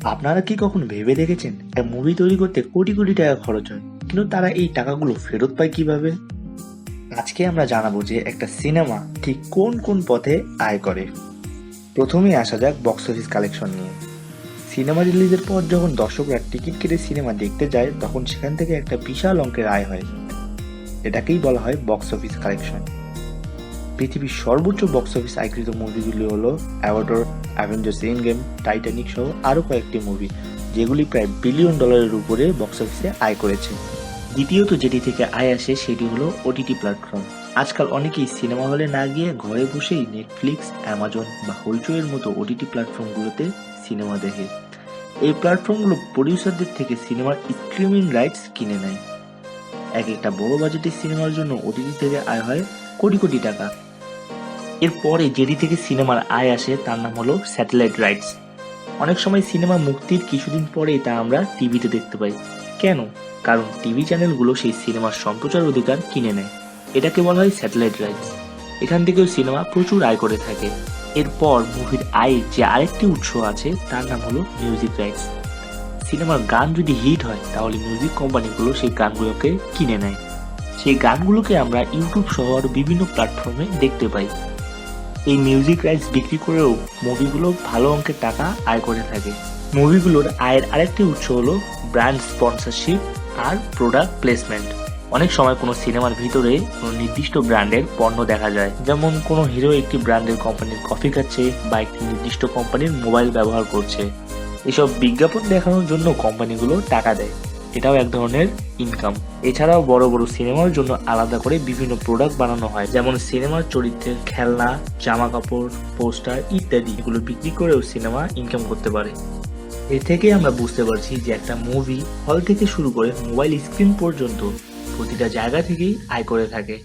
আপনারা কি কখনো ভেবে দেখেছেন একটা মুভি তৈরি করতে কোটি কোটি টাকা খরচ হয়, কিন্তু তারা এই টাকাগুলো ফেরত পায় কিভাবে? আজকে আমরা জানাবো যে একটা সিনেমা ঠিক কোন কোন পথে আয় করে। প্রথমেই আসা যাক বক্স অফিস কালেকশন নিয়ে। সিনেমা রিলিজের পর যখন দর্শকরা টিকিট কেটে সিনেমা দেখতে যায়, তখন সেখান থেকে একটা বিশাল অঙ্কের আয় হয়। এটাকেই বলা হয় বক্স অফিস কালেকশন। পৃথিবীর সর্বোচ্চ বক্স অফিস আয়কৃত মুভিগুলি হলো Avatar, Avengers Endgame, Titanic সহ আরও কয়েকটি মুভি, যেগুলি প্রায় বিলিয়ন ডলারের উপরে বক্স অফিসে আয় করেছে। দ্বিতীয়ত যেটি থেকে আয় আসে সেটি হলো ওটিটি প্ল্যাটফর্ম। আজকাল অনেকেই সিনেমা হলে না গিয়ে ঘরে বসেই নেটফ্লিক্স, অ্যামাজন বা হইচইয়ের মতো ওটিটি প্ল্যাটফর্মগুলোতে সিনেমা দেখে। এই প্ল্যাটফর্মগুলো প্রডিউসারদের থেকে সিনেমার স্ট্রিমিং রাইটস কিনে নেয়। এক একটা বড় বাজেটের সিনেমার জন্য ওটিটি থেকে আয় হয় কোটি কোটি টাকা। এরপরে যেটি থেকে সিনেমার আয় আসে তার নাম হলো স্যাটেলাইট রাইটস। অনেক সময় সিনেমা মুক্তির কিছুদিন পরেই তা আমরা টিভিতে দেখতে পাই। কেন? কারণ টিভি চ্যানেলগুলো সেই সিনেমার সম্প্রচার অধিকার কিনে নেয়। এটাকে বলা হয় স্যাটেলাইট রাইটস। এখান থেকেও সিনেমা প্রচুর আয় করে থাকে। এরপর মুভির আয়ের যে আরেকটি উৎস আছে তার নাম হলো মিউজিক রাইটস। সিনেমার গান যদি হিট হয় তাহলে মিউজিক কোম্পানিগুলো সেই গানগুলোকে কিনে নেয়। সেই গানগুলোকে আমরা ইউটিউব সহ আরো বিভিন্ন প্ল্যাটফর্মে দেখতে পাই। এই মিউজিক রাইটস বিক্রি করেও মুভিগুলো ভালো অঙ্কের টাকা আয় করে থাকে। মুভিগুলোর আয়ের আরেকটি উৎস হলো ব্র্যান্ড স্পন্সরশিপ আর প্রোডাক্ট প্লেসমেন্ট। অনেক সময় কোনো সিনেমার ভিতরে কোনো নির্দিষ্ট ব্র্যান্ডের পণ্য দেখা যায়, যেমন কোনো হিরো একটি ব্র্যান্ডের কোম্পানির কফি খাচ্ছে বা একটি নির্দিষ্ট কোম্পানির মোবাইল ব্যবহার করছে। এসব বিজ্ঞাপন দেখানোর জন্য কোম্পানিগুলো টাকা দেয়। এটাও এক ধরনের ইনকাম। এছাড়াও বড় বড় সিনেমার জন্য আলাদা করে বিভিন্ন প্রোডাক্ট বানানো হয়, যেমন সিনেমার চরিত্রের খেলনা, জামা কাপড়, পোস্টার ইত্যাদি। এগুলো বিক্রি করেও সিনেমা ইনকাম করতে পারে। এর থেকে আমরা বুঝতে পারছি যে একটা মুভি হল থেকে শুরু করে মোবাইল স্ক্রিন পর্যন্ত প্রতিটা জায়গা থেকেই আয় করে থাকে।